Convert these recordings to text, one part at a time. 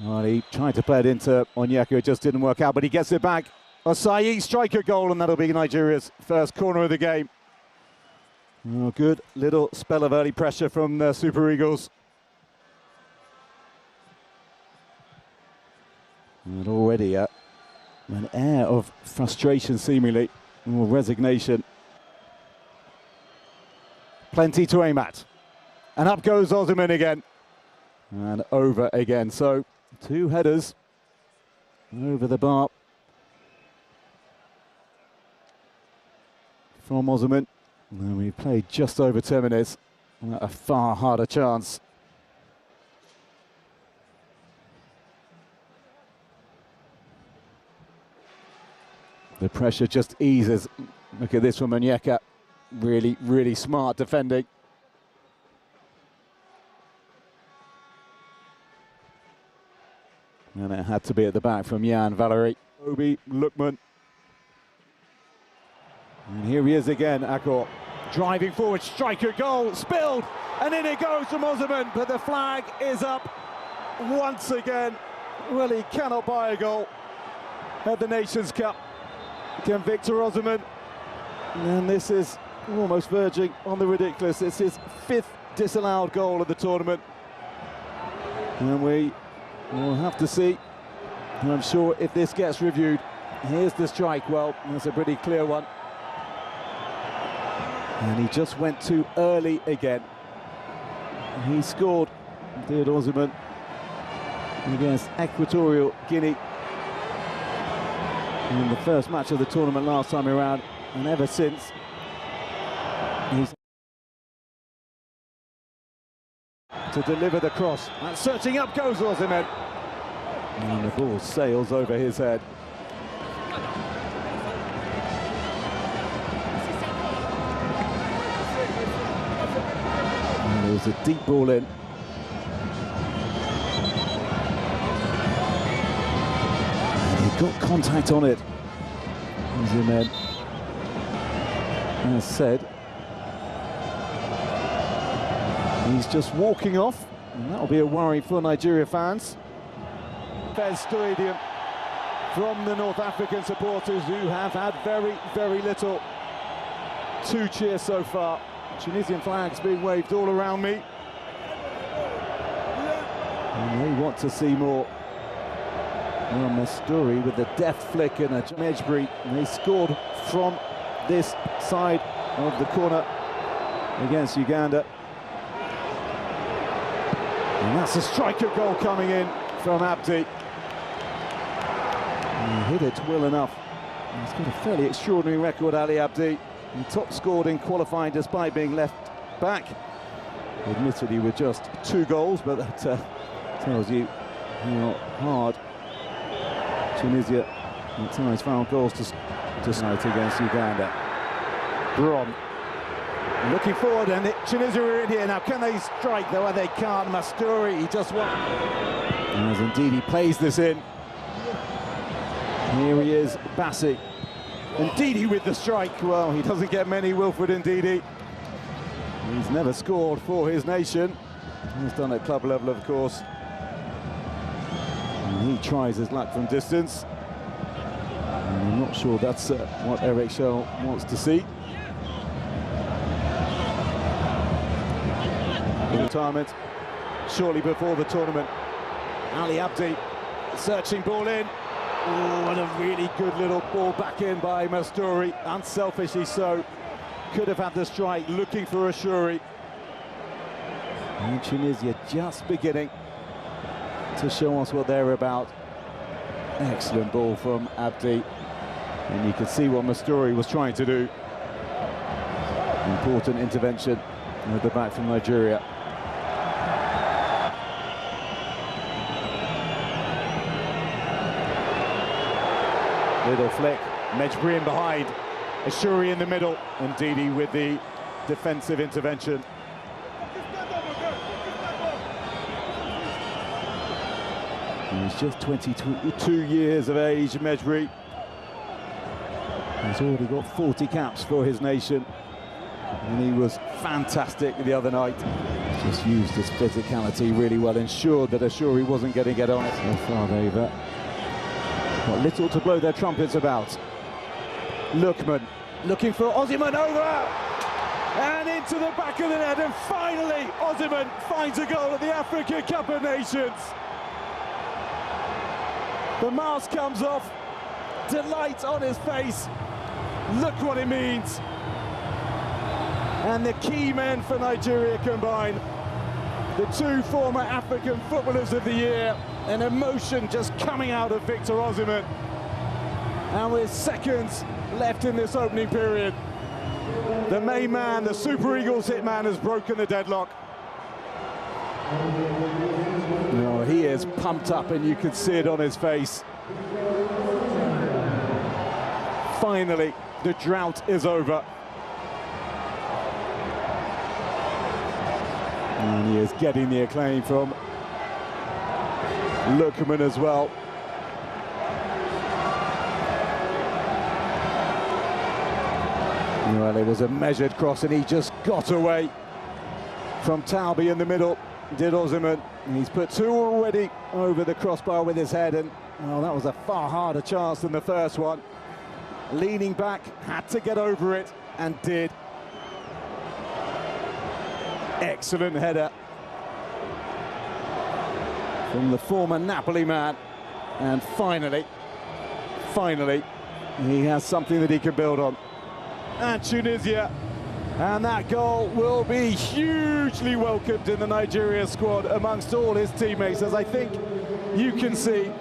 Well, he tried to play it into Onyeka, it just didn't work out, but he gets it back. Osayi striker goal, and that'll be Nigeria's first corner of the game. Oh, good little spell of early pressure from the Super Eagles. And already an air of frustration, seemingly, or resignation. Plenty to aim at. And up goes Osimhen again. And over again. So, 2 headers over the bar from Osimhen. And we played just over 10 minutes. A far harder chance. The pressure just eases. Look at this from Onyeka. Really, really smart defending. And it had to be at the back from Jan Valery. Obi Lookman. And here he is again, Akor. Driving forward, striker goal, spilled, and in it goes from Osimhen, but the flag is up once again. Well, he cannot buy a goal at the Nations Cup. Can Victor Osimhen? And this is almost verging on the ridiculous. It's his 5th disallowed goal of the tournament. And we will have to see, I'm sure, if this gets reviewed. Here's the strike. Well, that's a pretty clear one. And he just went too early again. He scored, did Osimhen, against Equatorial Guinea in the first match of the tournament last time around, and ever since he's to deliver the cross. And searching up goes Osimhen, and the ball sails over his head. And there was a deep ball in. Got contact on it. Osimhen, as said, he's just walking off, and that'll be a worry for Nigeria fans. Fez Stadium from the North African supporters, who have had very, very little to cheer so far. Tunisian flags being waved all around me, and they want to see more. Well, Mastouri with a deft flick and a Mejbri, and they scored from this side of the corner against Uganda. And that's a striker goal coming in from Abdi. And he hit it well enough. And he's got a fairly extraordinary record, Ali Abdi. He top scored in qualifying despite being left back. Admittedly with just 2 goals, but that tells you how hard Tunisia at times found goals to night against Uganda. Bron looking forward, and Tunisia are in here now. Can they strike? Though they can't. Mastouri, he just won. As indeed he plays this in. Here he is, Bassi. Ndidi with the strike. Well, he doesn't get many, Wilfred Ndidi. He's never scored for his nation. He's done at club level, of course. And he tries his luck from distance. And I'm not sure that's what Eric Schell wants to see. Retirement shortly before the tournament. Ali Abdi searching ball in. Oh, and a really good little ball back in by Mastouri, unselfishly so. Could have had the strike, looking for a Shuri. And Tunisia just beginning to show us what they're about. Excellent ball from Abdi. And you can see what Mastouri was trying to do. Important intervention at the back from Nigeria. Little flick, Mejbri in behind, Ashuri in the middle, and Ndidi with the defensive intervention. He's just 22 years of age, Mejbri. He's already got 40 caps for his nation, and he was fantastic the other night. Just used his physicality really well, ensured that Ashuri wasn't going to get on it. So far they've got little to blow their trumpets about. Lookman looking for Osimhen, over and into the back of the net, and finally Osimhen finds a goal at the Africa Cup of Nations. The mask comes off, delight on his face. Look what it means. And the key men for Nigeria combine. The two former African Footballers of the Year, an emotion just coming out of Victor Osimhen. And with seconds left in this opening period, the main man, the Super Eagles hitman, has broken the deadlock. Oh, he is pumped up, and you can see it on his face. Finally, the drought is over. And he is getting the acclaim from Lookman as well. Well, it was a measured cross, and he just got away from Talbi in the middle, did Osimhen. And he's put two already over the crossbar with his head, and well, that was a far harder chance than the first one. Leaning back, had to get over it, and did. Excellent header from the former Napoli man, and finally, he has something that he can build on. And Tunisia, and that goal will be hugely welcomed in the Nigeria squad amongst all his teammates, as I think you can see.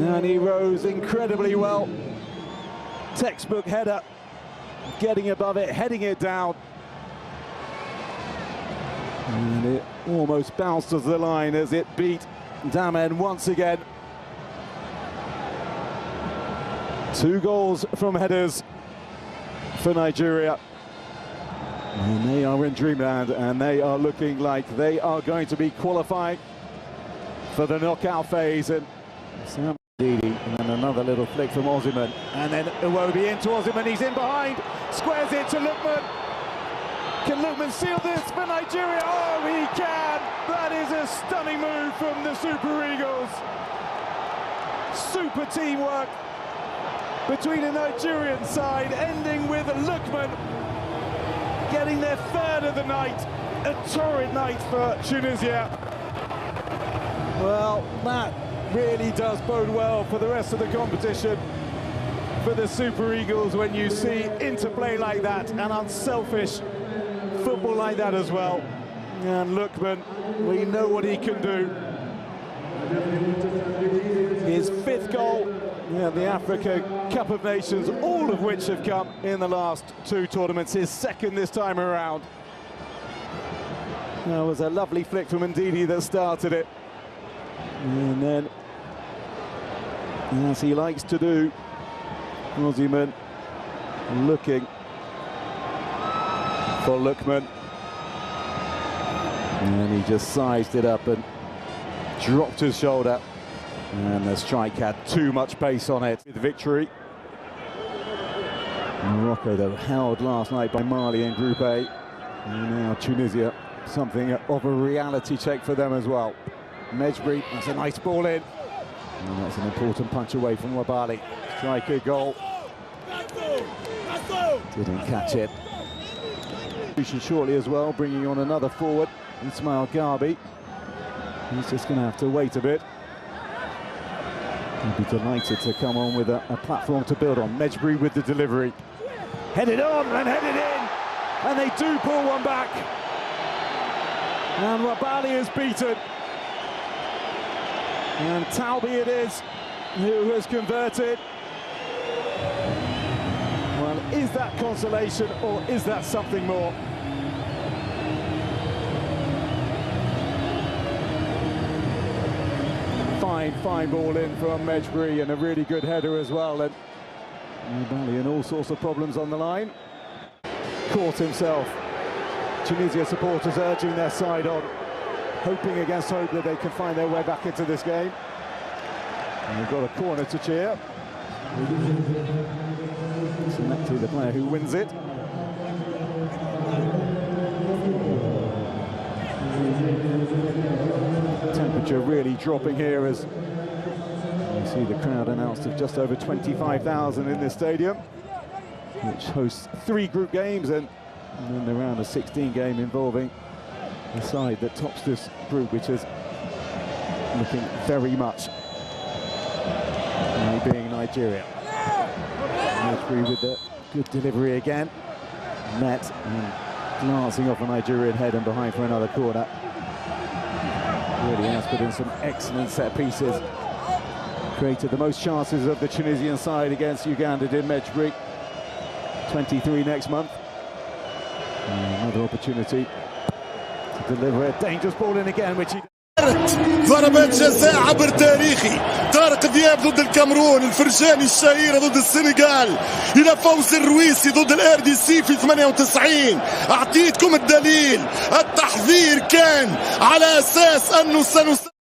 And he rose incredibly well. Textbook header, getting above it, heading it down. And it almost bounced as the line as it beat Damen once again. 2 goals from headers for Nigeria. And they are in dreamland, and they are looking like they are going to be qualifying for the knockout phase. And Sam Didi, and then another little flick from Osimhen, and then Iwobi into Osimhen. He's in behind, squares it to Lookman. Can Lookman seal this for Nigeria? Oh, he can! That is a stunning move from the Super Eagles. Super teamwork between the Nigerian side, ending with Lookman getting their third of the night. A torrid night for Tunisia. Well, that really does bode well for the rest of the competition for the Super Eagles, when you see interplay like that and unselfish football like that as well. And Lookman, we know what he can do. His 5th goal in the Africa Cup of Nations, all of which have come in the last 2 tournaments. His 2nd this time around. That was a lovely flick from Ndidi that started it. And then, as he likes to do, Osimhen looking for Lookman. And he just sized it up and dropped his shoulder. And the strike had too much pace on it. With victory. Morocco, though, held last night by Mali in Group A. And now Tunisia, something of a reality check for them as well. Mejbri, that's a nice ball in. And that's an important punch away from Wabali. Striker goal. Didn't catch it. Shortly as well, bringing on another forward, Ismail Garbi. He's just going to have to wait a bit. He'll be delighted to come on with a platform to build on. Mejbri with the delivery. Headed on and headed in. And they do pull one back. And Wabali is beaten. And Talbi it is who has converted. Well, is that consolation, or is that something more? Fine ball in from Mejbri, and a really good header as well. And Wabali and all sorts of problems on the line. Caught himself. Tunisia supporters urging their side on, hoping against hope that they can find their way back into this game. And we've got a corner to cheer. Selected the player who wins it. temperature really dropping here as you see the crowd announced of just over 25,000 in this stadium, which hosts 3 group games and then the round of 16 game involving the side that tops this group, which is looking very much like being Nigeria. Medjugorje with the good delivery again, net and glancing off a Nigerian head and behind for another corner. Really has put in some excellent set pieces, created the most chances of the Tunisian side against Uganda, did Medjugorje. 23 next month. Another opportunity to deliver a dangerous ball in again, which he... ضربات جزاء عبر تاريخي. طارق دياب ضد الكاميرون، الفرجاني الشهيرة ضد السنغال، إلى فوز الرويسي ضد الار دي سي في 98. أعطيتكم الدليل، التحذير كان على أساس أنه